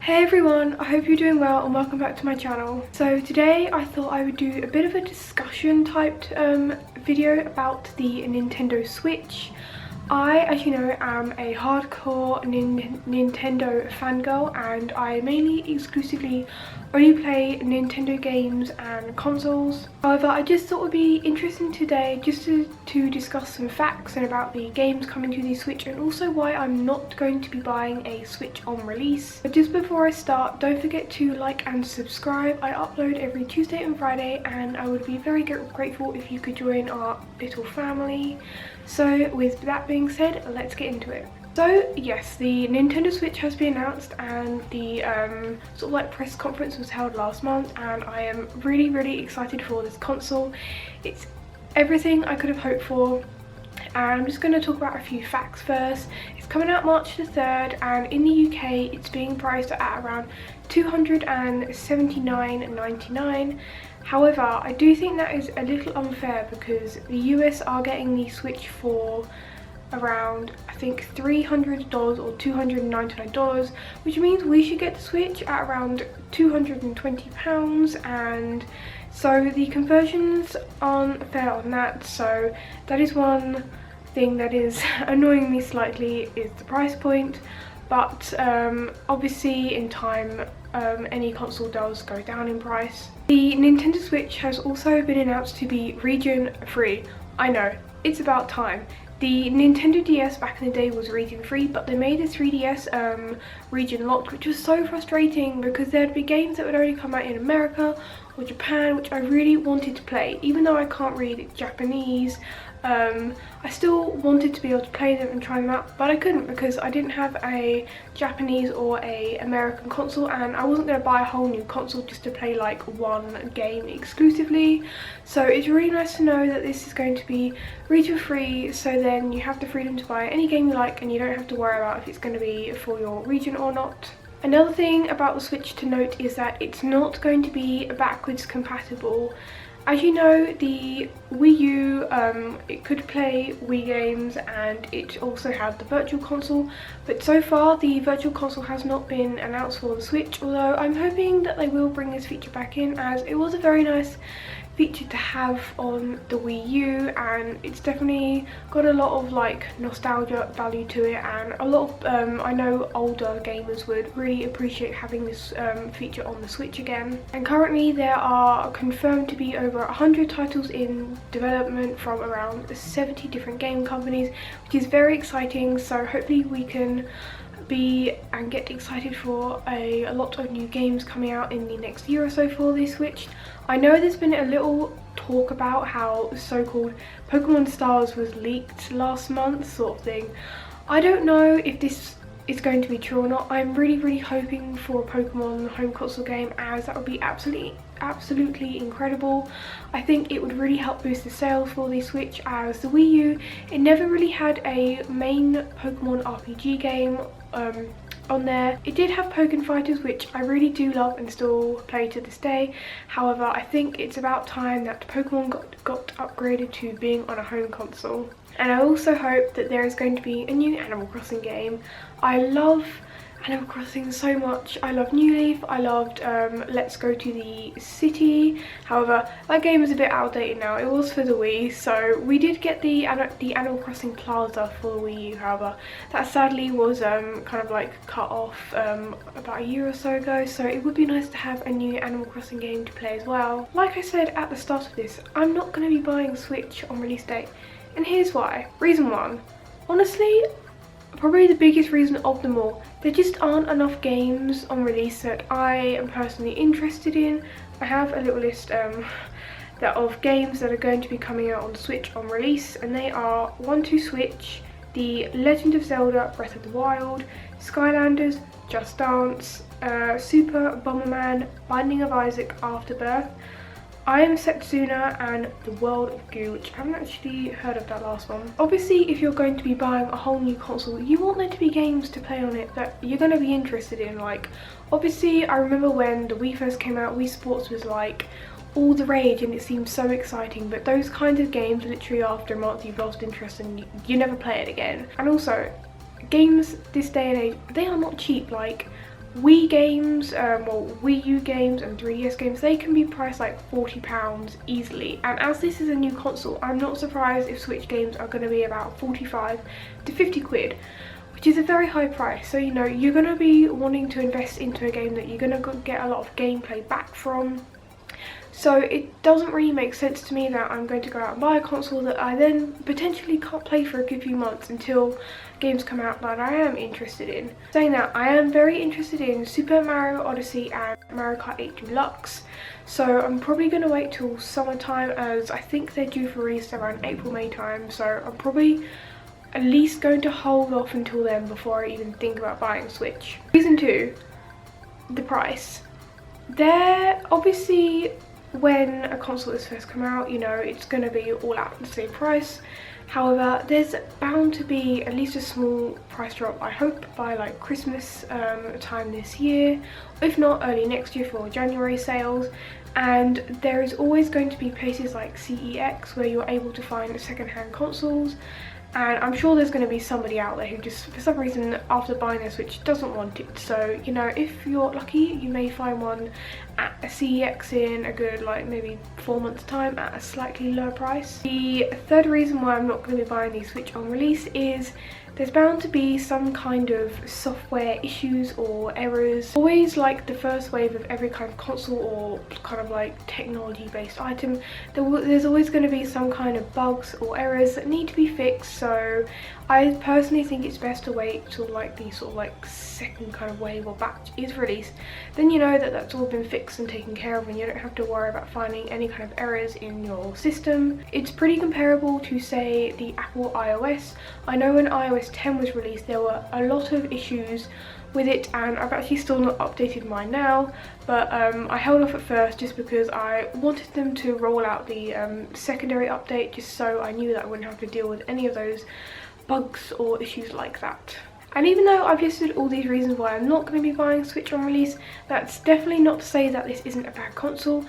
Hey everyone, I hope you're doing well and welcome back to my channel. So today I thought I would do a bit of a discussion typed video about the Nintendo Switch. I, as you know, am a hardcore Nintendo fangirl and I mainly exclusively only play Nintendo games and consoles. However, I just thought it would be interesting today just to discuss some facts and about the games coming to the Switch and also why I'm not going to be buying a Switch on release. But just before I start, don't forget to like and subscribe. I upload every Tuesday and Friday and I would be very grateful if you could join our little family. So with that being said, let's get into it. So yes, the Nintendo Switch has been announced and the sort of like press conference was held last month and I am really excited for this console. It's everything I could have hoped for. And I'm just going to talk about a few facts first. It's coming out March the 3rd and in the UK it's being priced at around $279.99. However, I do think that is a little unfair because the US are getting the Switch for around, I think, $300 or $299, which means we should get the Switch at around £220, and so the conversions aren't fair on that. So that is one thing that is annoying me slightly, is the price point. But obviously in time any console does go down in price. The Nintendo Switch has also been announced to be region free. I know, it's about time. The Nintendo DS back in the day was region free, but they made the 3DS region locked, which was so frustrating because there'd be games that would only come out in America or Japan, which I really wanted to play. Even though I can't read Japanese, I still wanted to be able to play them and try them out, but I couldn't because I didn't have a Japanese or a American console and I wasn't going to buy a whole new console just to play like one game exclusively. So it's really nice to know that this is going to be region free, so then you have the freedom to buy any game you like and you don't have to worry about if it's going to be for your region or not. Another thing about the Switch to note is that it's not going to be backwards compatible. As you know, the Wii U, it could play Wii games and it also had the Virtual Console, but so far the Virtual Console has not been announced for the Switch, although I'm hoping that they will bring this feature back in, as it was a very nice feature to have on the Wii U and it's definitely got a lot of like nostalgia value to it, and a lot of I know older gamers would really appreciate having this feature on the Switch again. And currently there are confirmed to be over 100 titles in development from around 70 different game companies, which is very exciting. So hopefully we can get excited for a lot of new games coming out in the next year or so for the Switch. I know there's been a little talk about how so-called Pokemon Stars was leaked last month sort of thing. I don't know if this is going to be true or not. I'm really hoping for a Pokemon home console game, as that would be absolutely incredible. I think it would really help boost the sales for the Switch, as the Wii U, it never really had a main Pokemon RPG game on there. It did have Pokken Fighters, which I really do love and still play to this day. However, I think it's about time that Pokemon got upgraded to being on a home console. And I also hope that there is going to be a new Animal Crossing game. I love Animal Crossing so much. I love New Leaf, I loved Let's Go to the City. However, that game is a bit outdated now. It was for the Wii, so we did get the Animal Crossing Plaza for the Wii U. However, that sadly was kind of like cut off about a year or so ago, so it would be nice to have a new Animal Crossing game to play as well. Like I said at the start of this, I'm not going to be buying Switch on release date, and here's why. Reason one, honestly, probably the biggest reason of them all, there just aren't enough games on release that I am personally interested in. I have a little list of games that are going to be coming out on the Switch on release, and they are 1-2 Switch, The Legend of Zelda Breath of the Wild, Skylanders, Just Dance, Super Bomberman, Binding of Isaac Afterbirth, I Am Setsuna, and The World of Goo, which I haven't actually heard of that last one. Obviously, if you're going to be buying a whole new console, you want there to be games to play on it that you're going to be interested in. Like, obviously, I remember when the Wii first came out, Wii Sports was like all the rage and it seemed so exciting, but those kinds of games, literally after a month you've lost interest and you never play it again. And also, games this day and age, they are not cheap. Like, Wii games, well, Wii U games and 3DS games, they can be priced like £40 easily. And as this is a new console, I'm not surprised if Switch games are going to be about 45 to 50 quid, which is a very high price. So, you know, you're going to be wanting to invest into a game that you're going to get a lot of gameplay back from. So it doesn't really make sense to me that I'm going to go out and buy a console that I then potentially can't play for a good few months until games come out that I am interested in. Saying that, I am very interested in Super Mario Odyssey and Mario Kart 8 Deluxe. So I'm probably going to wait till summertime, as I think they're due for release around April-May time. So I'm probably at least going to hold off until then before I even think about buying a Switch. Reason 2, the price. They're obviously, when a console is first come out, you know, it's going to be all at the same price. However, there's bound to be at least a small price drop, I hope, by like Christmas time this year, if not early next year for January sales. And there is always going to be places like CEX where you're able to find second-hand consoles. And I'm sure there's going to be somebody out there who just, for some reason, after buying their Switch, doesn't want it. So, you know, if you're lucky, you may find one at a CEX in a good, like, maybe 4 months' time at a slightly lower price. The third reason why I'm not going to be buying the Switch on release is there's bound to be some kind of software issues or errors. Always, like the first wave of every kind of console or kind of like technology-based item, there's always going to be some kind of bugs or errors that need to be fixed. So I personally think it's best to wait till like the sort of like second kind of wave or batch is released. Then you know that that's all been fixed and taken care of, and you don't have to worry about finding any kind of errors in your system. It's pretty comparable to, say, the Apple iOS. I know when iOS 10 was released there were a lot of issues with it, and I've actually still not updated mine now, but I held off at first just because I wanted them to roll out the secondary update, just so I knew that I wouldn't have to deal with any of those bugs or issues like that. And even though I've listed all these reasons why I'm not going to be buying Switch on release, that's definitely not to say that this isn't a bad console.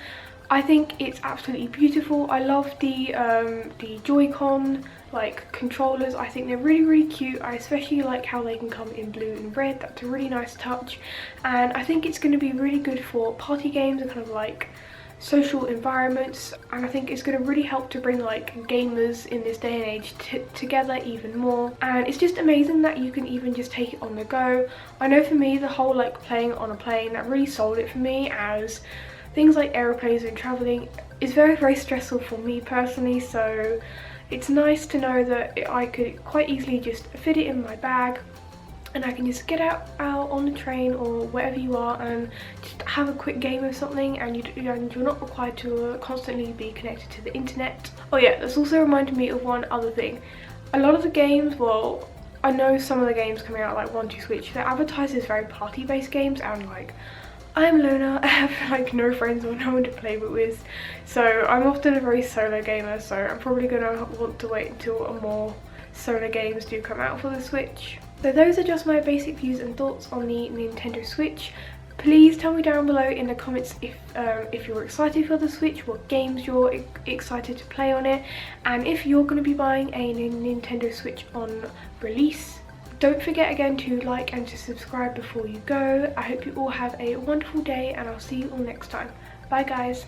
I think it's absolutely beautiful. I love the Joy-Con like controllers. I think they're really cute. I especially like how they can come in blue and red. That's a really nice touch, and I think it's going to be really good for party games and kind of like social environments, and I think it's going to really help to bring like gamers in this day and age together even more. And it's just amazing that you can even just take it on the go. I know for me, the whole like playing on a plane, that really sold it for me, as things like aeroplanes and traveling is very stressful for me personally. So it's nice to know that I could quite easily just fit it in my bag, and I can just get out on the train or wherever you are and just have a quick game of something, and you're not required to constantly be connected to the internet. Oh yeah, this also reminded me of one other thing. A lot of the games, well, I know some of the games coming out like 1-2 Switch, they're advertised as very party-based games, and like, I'm Luna, I have like no friends or no one to play with, so I'm often a very solo gamer, so I'm probably gonna want to wait until a more solo games do come out for the Switch. So those are just my basic views and thoughts on the Nintendo Switch. Please tell me down below in the comments if you're excited for the Switch, what games you're excited to play on it, and if you're going to be buying a Nintendo Switch on release. Don't forget again to like and to subscribe before you go. I hope you all have a wonderful day, and I'll see you all next time. Bye guys.